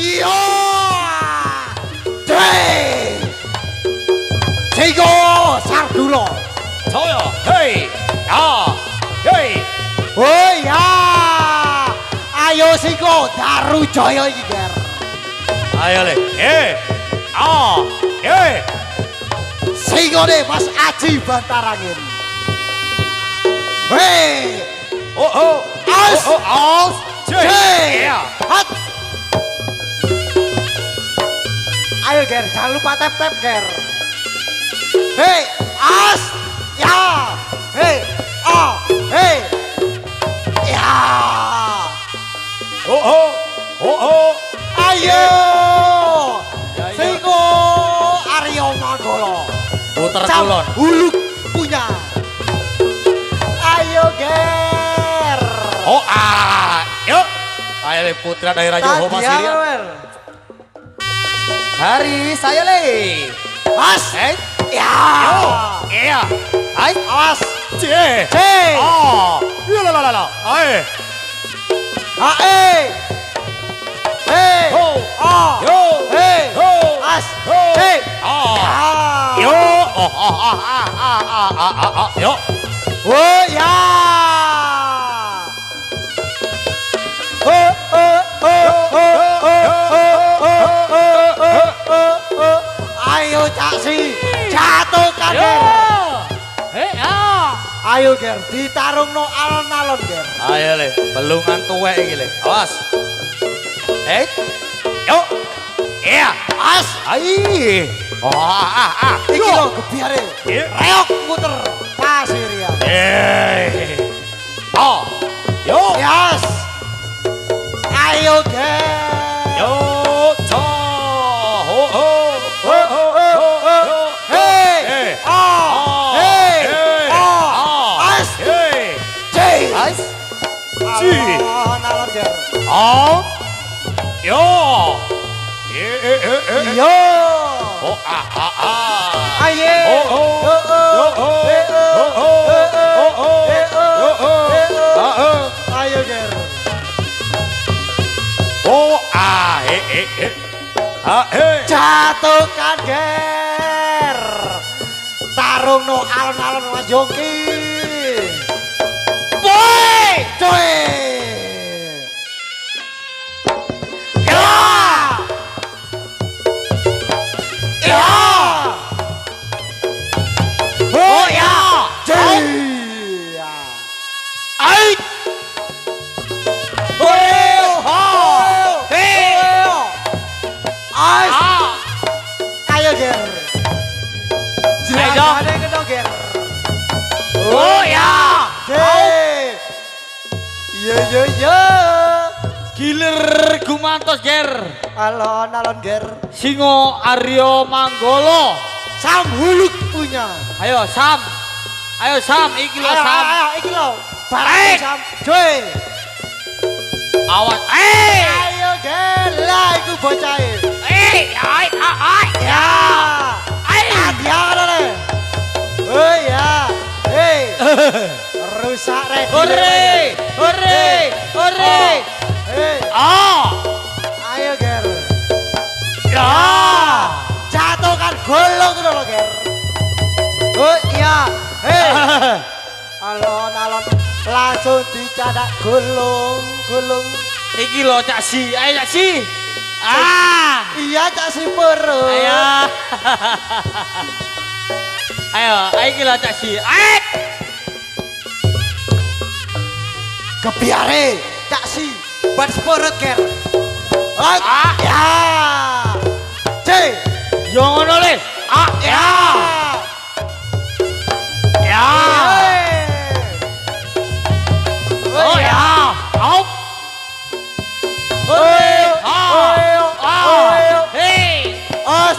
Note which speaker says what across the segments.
Speaker 1: Iya. Dek. Siko Sardulo.
Speaker 2: 저요. 헤이. 야. 헤이.
Speaker 1: Oh ya. Ayo Siko Darujaya iki, Ger.
Speaker 2: Ayo le. Ah.
Speaker 1: Singone Mas Aji Bantarangin. Hei.
Speaker 2: Oh.
Speaker 1: As.
Speaker 2: Aus.
Speaker 1: Hei.
Speaker 2: Ya.
Speaker 1: Hat. Ayo Ger, jangan lupa tap-tap Ger. Hei, as. Ya. Hei. Ah. Hei. Ya.
Speaker 2: Oh.
Speaker 1: Ayo.
Speaker 2: Ya.
Speaker 1: Siko Aryo Manggolo.
Speaker 2: Puter
Speaker 1: Sam
Speaker 2: kulon.
Speaker 1: Huluk punya. Ayo Ger.
Speaker 2: Oh, yuk. Ayo le putra daerah Johor Pasirian. Hari saya le.
Speaker 1: Mas. Ya.
Speaker 2: Iya. Hai.
Speaker 1: Awas.
Speaker 2: C.
Speaker 1: C.
Speaker 2: Ah. Iya la. Ayo.
Speaker 1: Hei. Hei.
Speaker 2: Ho.
Speaker 1: Ah.
Speaker 2: Yo.
Speaker 1: Hei.
Speaker 2: Ho.
Speaker 1: As.
Speaker 2: Ho.
Speaker 1: Hei.
Speaker 2: Ah. Yo. Yo.
Speaker 1: Oh ya. Ayo Caksi, jatuhkan Ger. Ayo Ger, ditarungno alon-alon Ger.
Speaker 2: Ayo le, belungan tuwek iki le. Awas. Yo. Iya.
Speaker 1: As.
Speaker 2: Ai.
Speaker 1: Iki lho gebiare. Reok muter Pasirian.
Speaker 2: Yo.
Speaker 1: Yes. Ayo Ger.
Speaker 2: Yo. Cho. Ho.
Speaker 1: Hey. Ah. Hey. Ah. As. C.
Speaker 2: As. C.
Speaker 1: Alon-alon Ger.
Speaker 2: Yo.
Speaker 1: Yo.
Speaker 2: Oh.
Speaker 1: Aye. Ayo Ger.
Speaker 2: Oh.
Speaker 1: Jatuhkan Ger. Tarungno alon-alon Mas Yongki. Boy. Coy. Ya. Ya. Oh ya. Coy. Ai. Ayo Ger. Jelajahnya kena Ger. Oh ya. Iya.
Speaker 2: Gilir gumantos ger.
Speaker 1: Alon-alon Ger.
Speaker 2: Singo Aryo Manggolo.
Speaker 1: Sam Huluk punya.
Speaker 2: Ayo Sam. Iki lo Sam.
Speaker 1: Ayo iki lo. Bareng Sam. Joy.
Speaker 2: Awas.
Speaker 1: Ayo Ger. Lah iku bocahe. Ya. Hati-hati le. Oh ya. Hei. Rusak ready.
Speaker 2: Hore.
Speaker 1: Hei. Ayo Ger.
Speaker 2: Ya.
Speaker 1: Jatuhkan golong dulu Ger. Oh iya. Hei. Alon-alon langsung dicadak golong.
Speaker 2: Iki lo Cak Si. Ayo Cak Si.
Speaker 1: Iya Cak Si perut.
Speaker 2: Ayo iki lo Cak Si.
Speaker 1: Kebiare Cak Si ban perut Ger. Ya. C.
Speaker 2: Yo ngono le.
Speaker 1: Ya.
Speaker 2: Ya.
Speaker 1: Oh ya.
Speaker 2: Hop. Hei.
Speaker 1: Os.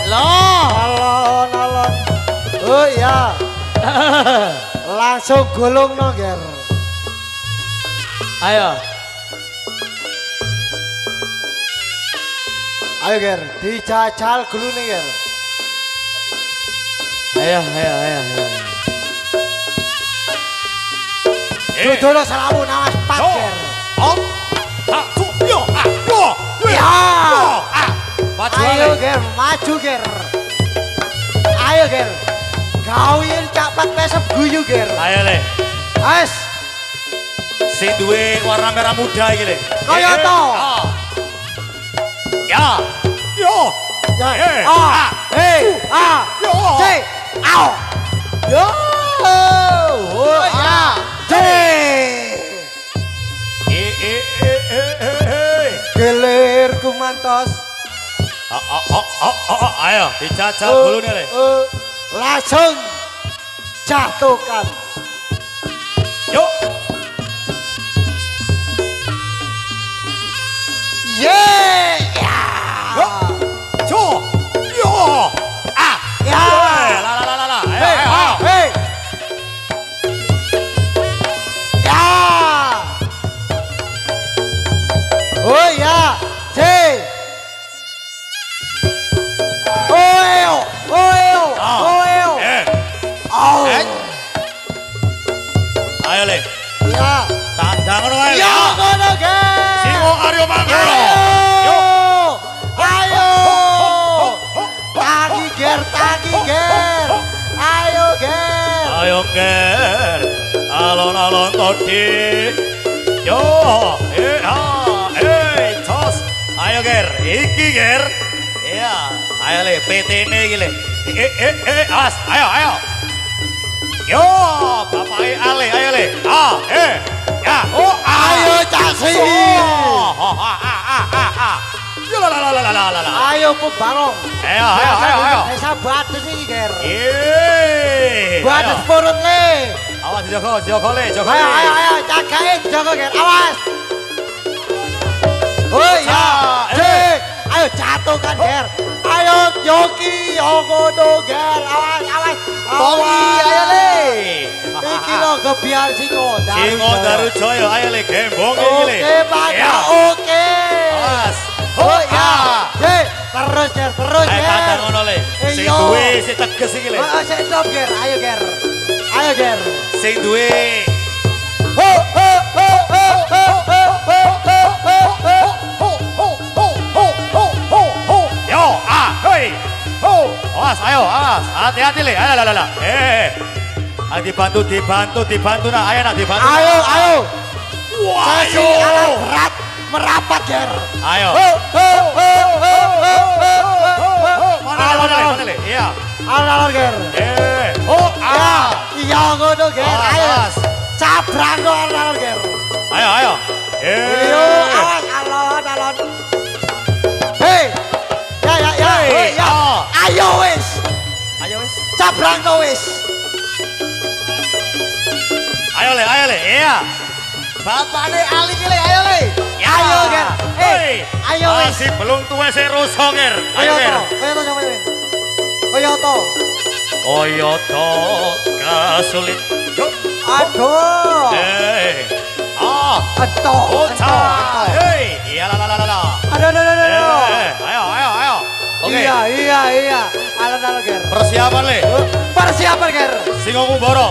Speaker 2: Lo.
Speaker 1: Alon-alon. Oh ya. Langsung golong no Ger.
Speaker 2: Ayo.
Speaker 1: Ayo Ger, dijajal gulune Ger.
Speaker 2: Ayo.
Speaker 1: Dodono salamu nawas pat Ger.
Speaker 2: Om. Tak.
Speaker 1: Ya.
Speaker 2: Maju
Speaker 1: Ayo
Speaker 2: ale.
Speaker 1: ger, maju ger. Ayo ger. Kawin capat pesep guyu ger.
Speaker 2: Ayo le.
Speaker 1: As.
Speaker 2: Sing duwe warna merah muda iki le.
Speaker 1: Kaya to.
Speaker 2: Ya. Yo.
Speaker 1: Ya.
Speaker 2: Eh.
Speaker 1: Ah. Hey. Ah.
Speaker 2: Yo.
Speaker 1: C. Au. Yo. Oh ya. C. Gelir kumantos.
Speaker 2: Ayo dicacah gulune le.
Speaker 1: Langsung jatuhkan.
Speaker 2: Yuk.
Speaker 1: Ye.
Speaker 2: Yo. Jo. Yo. Ah.
Speaker 1: Ya.
Speaker 2: La. Ayo,
Speaker 1: Hey,
Speaker 2: ayo, ayo.
Speaker 1: hey. Ya. Oh ya. C. Oeo. Oeo. Oeo.
Speaker 2: Eh.
Speaker 1: Au.
Speaker 2: Ayo le.
Speaker 1: Ya.
Speaker 2: Tandang ngono ae.
Speaker 1: Ya ngono ge.
Speaker 2: Singo Aryo Manggolo.
Speaker 1: Ayo.
Speaker 2: Yo.
Speaker 1: Ayo. Tagi ger, tagi ger. Ayo ger.
Speaker 2: Ayo ger. Alon-alon todi. Yo. Tos. Ayo ger. Iki ger. Iya. Ayo le PT ini iki le. As. Ayo. Yo, Bapak Ale, ayo le. Ya. Oh,
Speaker 1: Ayo casi.
Speaker 2: Yo la.
Speaker 1: Ayo pembarong.
Speaker 2: Ayo.
Speaker 1: Desa bates iki ger.
Speaker 2: Yeay.
Speaker 1: Bates purut le.
Speaker 2: Awas Joko le.
Speaker 1: Ayo, jagain jaga ger. Awas. Oh ya. C. Ayo jatuhkan ger. Ayo Yogi Yogodo ger. Awas.
Speaker 2: Tongi, ayo le.
Speaker 1: Iki lo kebiar singo.
Speaker 2: Singo Darujoyo, ayo le gembong iki le.
Speaker 1: Oke, Pak.
Speaker 2: Ya.
Speaker 1: Oke.
Speaker 2: Awas.
Speaker 1: Oh ya. C. Terus ger.
Speaker 2: Ayo tandang ngono le. Sing
Speaker 1: Iyo.
Speaker 2: duwe sing teges iki le.
Speaker 1: Sik stop ger. Ayo ger.
Speaker 2: Sing duwe yo hei awas ayo hati-hati le ayo la dibantu nak ayo nak dibantu
Speaker 1: Ayo.
Speaker 2: wah
Speaker 1: Sesi alat berat merapat ger.
Speaker 2: ayo mana le iya
Speaker 1: Alat ger. Ya, iya ngono ger. Ayo.
Speaker 2: awas
Speaker 1: Sabrang kok alat ger.
Speaker 2: ayo
Speaker 1: Yo, awas alon. Hei. Ya.
Speaker 2: Hei,
Speaker 1: Ya. Ayo wis.
Speaker 2: wis
Speaker 1: Sabrang no wis.
Speaker 2: ayo le iya
Speaker 1: Bapakne Ali ki le, ayo le.
Speaker 2: Ya.
Speaker 1: Ayo ger.
Speaker 2: Hei,
Speaker 1: Ayo wis.
Speaker 2: masih belum tua saya rusak ger. Ayo ger.
Speaker 1: Ayo to.
Speaker 2: Oyoto kasulit. Yuk.
Speaker 1: Aduh. Aduh.
Speaker 2: Oca. Hei, iya la.
Speaker 1: Aduh.
Speaker 2: Ayo. Oke.
Speaker 1: Iya. Alat ger.
Speaker 2: Persiapan le.
Speaker 1: Persiapan ger.
Speaker 2: Singo Kumboro.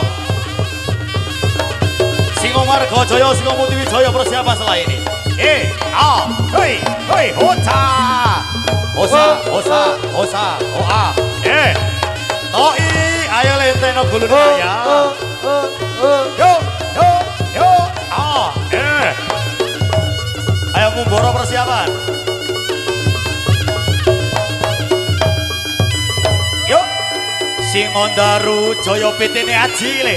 Speaker 2: Singo Margojoyo, Singo Mutiwijaya persiapan setelah ini. Hei, Oca. Osa. Toi, ayo lenteno gulun ya. Yo. Ayo Kumboro persiapan. Yuk. Singo Darujoyo PT-ne Aji le.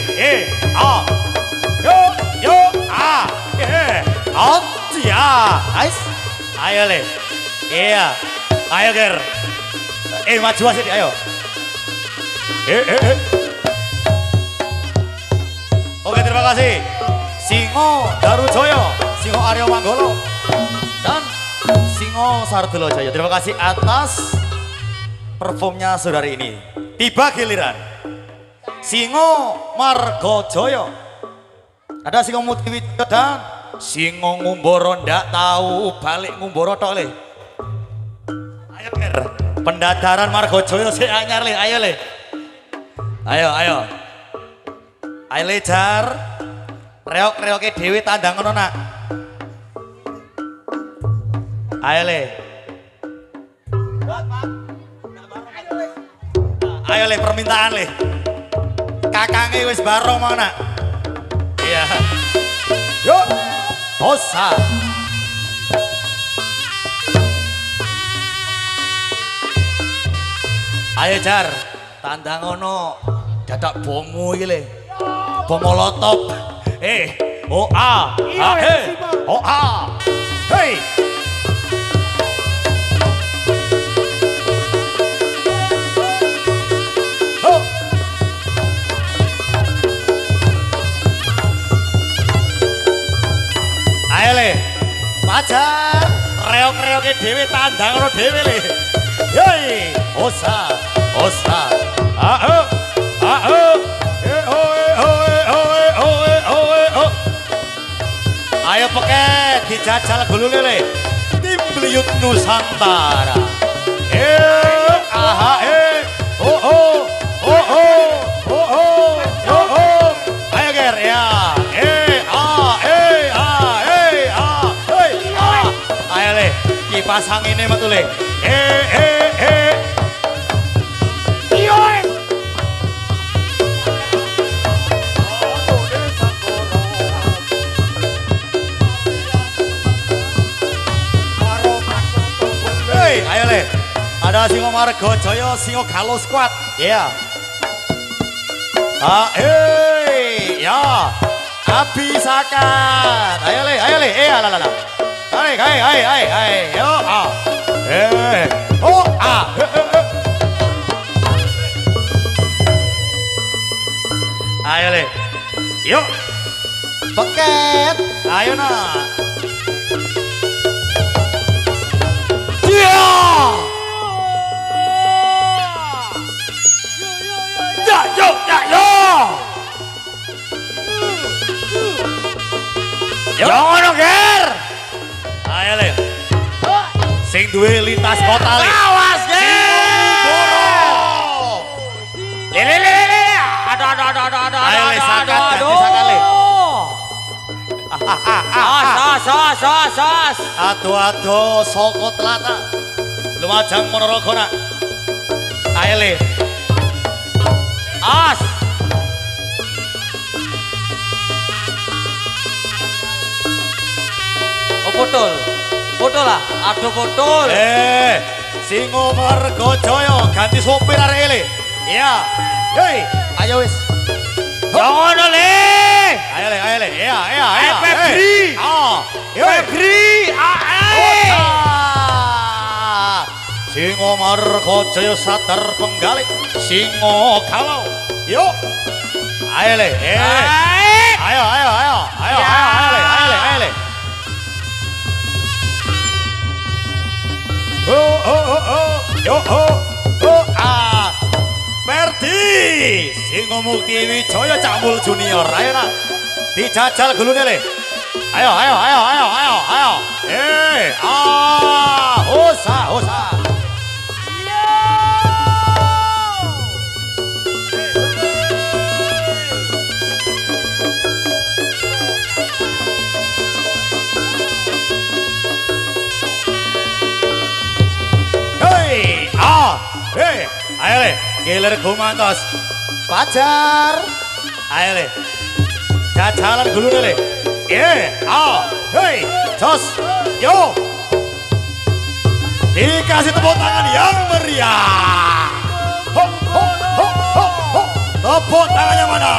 Speaker 2: Yo. Ya. Ayo le. Iya. Ayo ger. Maju aja ayo. Oke, terima kasih. Singo Darujoyo, Singo Aryo Manggolo, dan Singo Sardulo Jaya. Terima kasih atas performnya saudari ini. Tiba giliran Singo Margojoyo. Ada Singo Mutiwijaya dan Singo Ngumboro ndak tahu balik Ngumboro tok le. Ayo ger. Pendadaran Margojoyo si anyar le, ayo le. Ayo. Ayo le jar. Reok-reoke dhewe tandang ngono nak. Ayo le. Ayo le permintaan le. Kakange wis barong mana? Iya. Yuk. Osa. Ayo Jar, tandang ngono. Dadak bomu iki le. Bom molotov. O A. O A. Hei. Ayo le, pacar, reok-reoknya dewe tandang lo dewe le. Yoi, osa, osa, aho, ayo peke dijajal gulu le, tim Bliut Nusantara. Aha, ayo ger ya. Kipas anginnya metu le. Hei, ayo le. Ada Singo Margo Joyo, Singo Galo Squad. Ya. Ya. Abisakan. Ayo le, ayo le. Alalala. Hai, yo, ayo le, yuk,
Speaker 1: Beket.
Speaker 2: ayo nak, jangan ger. Ayo le, sing duwe lintas kota le. Awas ge. Le. Ada. Ayo le sakat ganti sakat le. Sos. Aduh soko telata. Lumajang Ponorogo nak. Ayo le. As. Botol lah, aduh botol. Singo Margo Joyo ganti sopir arek ele. Iya. Hei, ayo wis. Jangan le. Ayo le. Iya. Febri. Febri. Singo Margo Joyo sadar penggali. Singo Galau. Yuk. Ayo le. Ayo le. Perdi Singo Mukti Wijaya Cambul Junior. Ayo nak dijajal gulune le. Ayo. Osa. Ayo le, killer kumantos. Pacar. Ayo le. Jajalan dulu le. Hei, jos. Yo. Dikasih tepuk tangan yang meriah. Ho. Tepuk tangannya mana?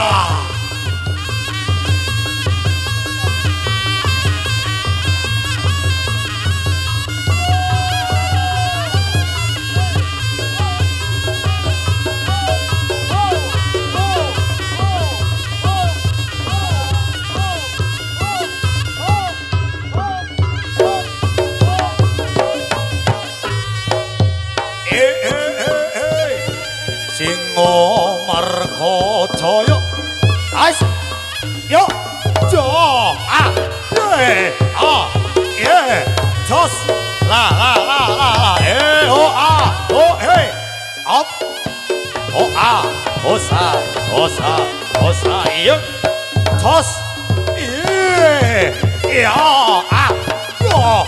Speaker 2: Singo Margo Joyo. Ais. Yo. Jo. Jos. La. Hey. Up. Osa. Iya. Jos. Iya. Yo.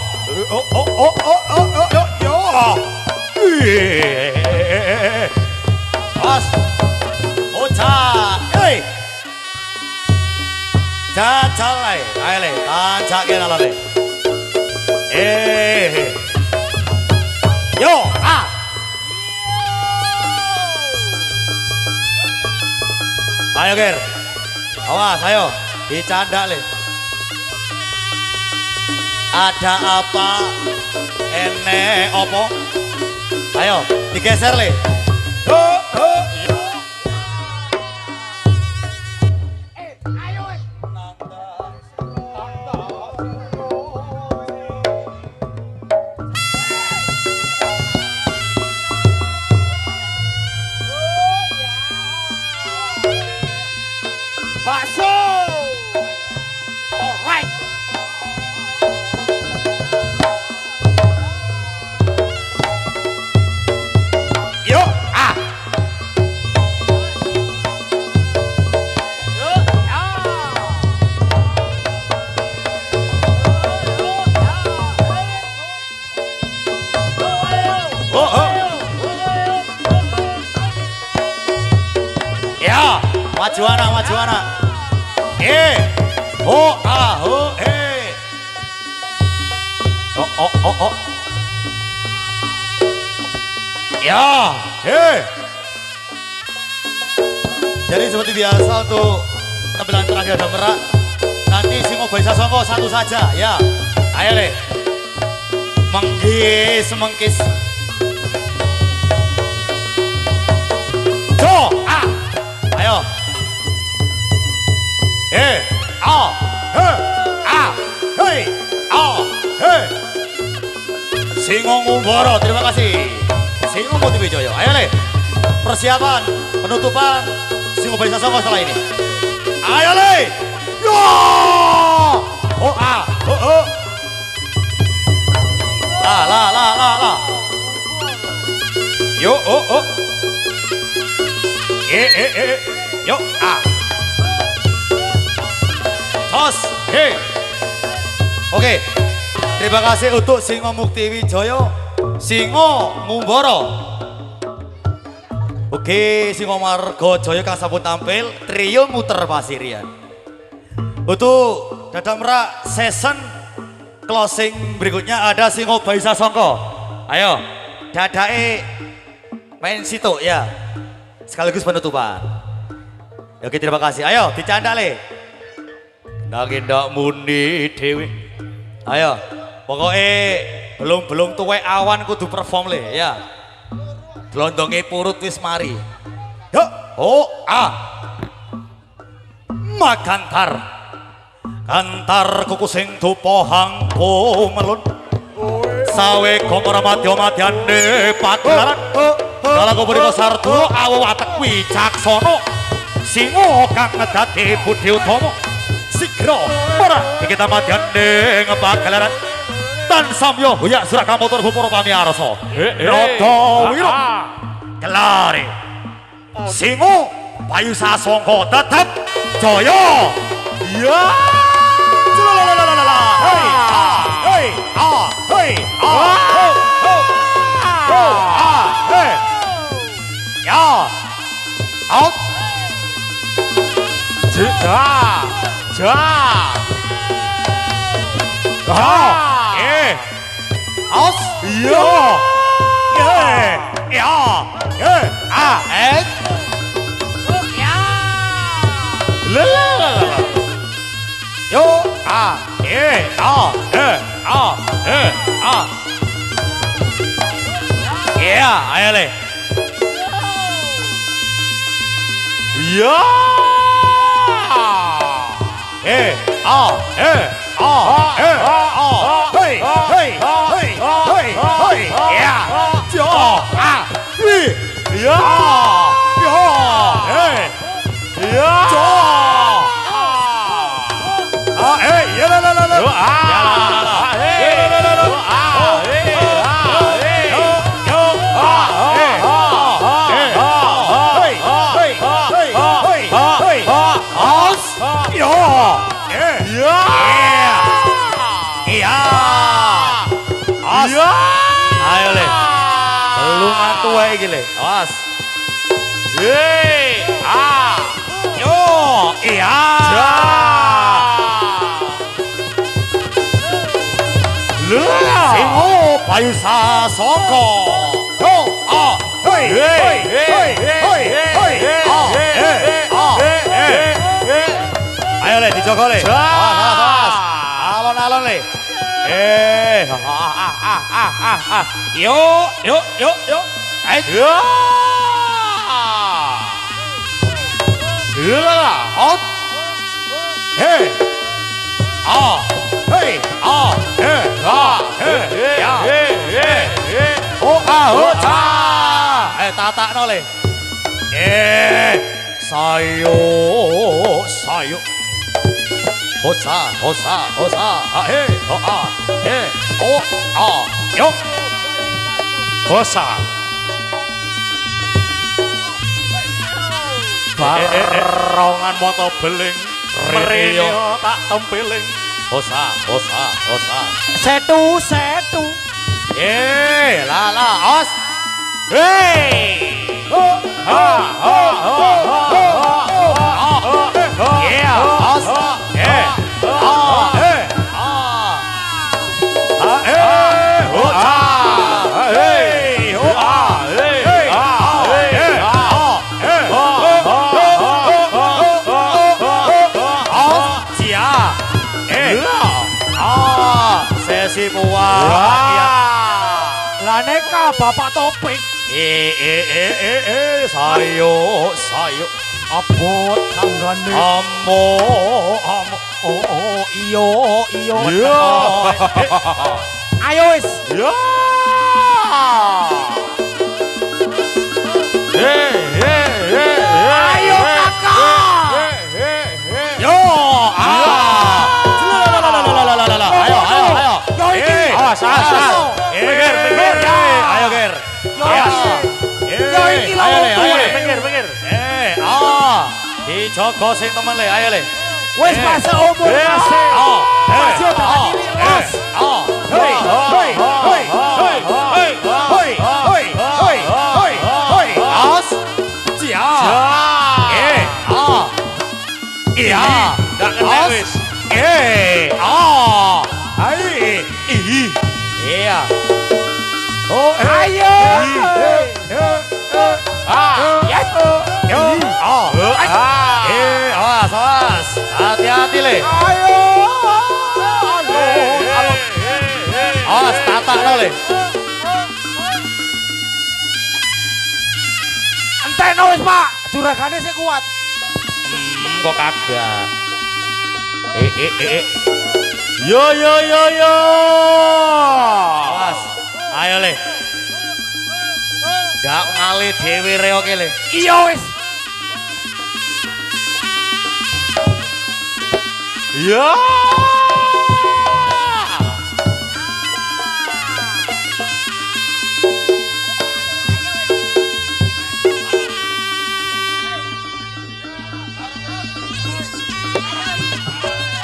Speaker 2: Awas. Oca. Hei. Jajal ae. Ayo le, tancake nalane. Yo, ah. Ayo Ger. Awas, ayo. Dicanda le. Ada apa? Ene opo? Ayo, digeser le.
Speaker 1: Bakso. Alright.
Speaker 2: Yo, ah. Oh, oh. Ya, maju anak, maju anak. Oh, ah, oh, Oh, oh, oh, oh. Ya, Jadi seperti biasa untuk penampilan terakhir dan merak, nanti Singo Baisa Songko satu saja, ya. Ayo le. Menggis, mengkis. Jo, ah. Ayo. Singo Ngumboro, terima kasih. Singo Motivijoyo, ayo le. Persiapan, penutupan Singo Baisa Songko setelah ini. Ayo le. Yo! Oh ah, oh oh. La. Yo, oh oh. Yo, ah. Tos, Oke, terima kasih untuk Singo Mukti Wijoyo, Singo Ngumboro. Oke, Singo Margo Joyo kang sampun tampil, trio muter pasirian. Untuk Dadang Merak season closing berikutnya ada Singo Baisa Songko. Ayo, dadae main situ ya, sekaligus penutupan. Oke, terima kasih. Ayo, dicanda le. Nangin ndak muni dewi. Ayo, pokoknya belum tuwe awan kudu perform le ya. Glondonge purut wis mari. Yo, oh ah. Makantar. Kantar kuku sing dupa hangko melun. Sawe kongkora madya-madyane pagelaran. Kalago punika sarta awu watek wicaksana. Singo kang ngedati budi utama. Sigra ora kita madyane ngepagelaran. Tan samyo hoyak suraka motor bupara pamiarsa. Rada wira kelare. Singo Bayu Sasongko tetep jaya. Ya. Ya. Out. Aus. Yo. Yo. Ayo le. Ya. Ayo le. Lu ngantuk wae iki le. Awas. Yo, iya. Singo Bayu Sasongko. Yo, ayo le dijogo le. Awas. Alon-alon le. Yo. Ayo. Out. Hey. Tata no le. Sayo. Hosa. Yo. Hosa. Barongan moto beling. Merene tak tempeling. Hosa. Setu. Lala, os. Hey. Sesi puas.
Speaker 1: Laneka Bapak Topik.
Speaker 2: Sayo.
Speaker 1: Abot tanggane.
Speaker 2: Amo.
Speaker 1: Iyo. Ayo wis.
Speaker 2: Ya.
Speaker 1: Ayo kakak.
Speaker 2: Yo. Ayo.
Speaker 1: Yo iki.
Speaker 2: Awas. Minggir. Ayo, Ger.
Speaker 1: Yo iki lho.
Speaker 2: Minggir. Dijogo sing temen le, ayo le.
Speaker 1: Wis pas umur masih. Masih udah ini los.
Speaker 2: Os. Cia. Iya. Gak kena wis. Iya.
Speaker 1: Ayo.
Speaker 2: Awas. Hati-hati le.
Speaker 1: Ayo.
Speaker 2: Awas, tata no le.
Speaker 1: Enteno wis, Pak. Juragane sing kuat.
Speaker 2: Kok kagak. Yo. Awas. Ayo le. Dak ngali dhewe reoke le.
Speaker 1: Iya wis.
Speaker 2: Ya.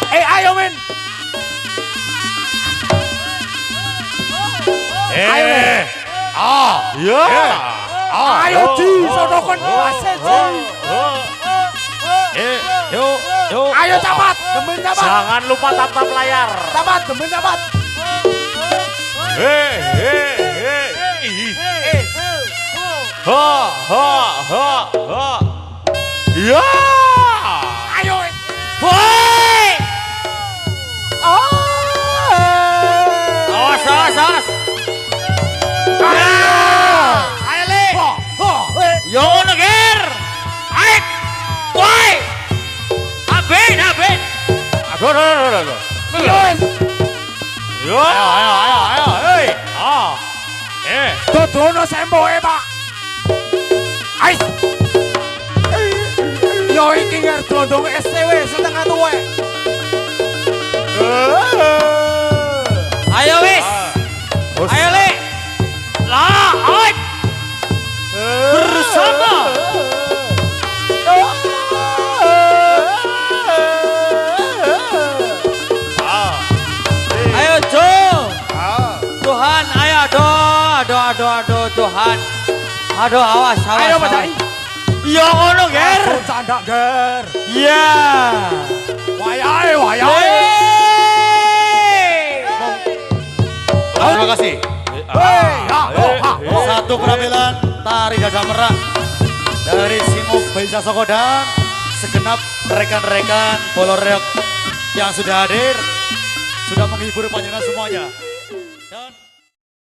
Speaker 1: Ayo men.
Speaker 2: Ya.
Speaker 1: Ayo di sodokon aseji.
Speaker 2: Yo.
Speaker 1: Ayo cepat, demen cepat.
Speaker 2: Jangan lupa tap layar.
Speaker 1: Cepat, demen cepat.
Speaker 2: Ha. Ya.
Speaker 1: Ayo.
Speaker 2: Woi. Awas. Ayo le. Yo ngono ger. Aik. Woi. Aben. Aduh. Yo. Ayo. Hei.
Speaker 1: Dodono semboe, Pak. Ais. Yo iki ngar glondong STW setengah tuwe.
Speaker 2: Ayo wis. Ayo le. Lah, aik. Bersama. Ayo Jo. Tuhan, ayo aduh Tuhan. Aduh awas.
Speaker 1: Ayo Mas Dai.
Speaker 2: Iya ngono, Ger.
Speaker 3: Aku canda ger.
Speaker 2: Iya.
Speaker 3: Wayahe wayahe.
Speaker 2: Terima kasih.
Speaker 3: Hei, ha, ho, ha, ho.
Speaker 2: Satu penampilan tari dada merak dari Singo Beisa Soko dan segenap rekan-rekan Bolorek yang sudah hadir, sudah menghibur panjenengan semuanya. Dan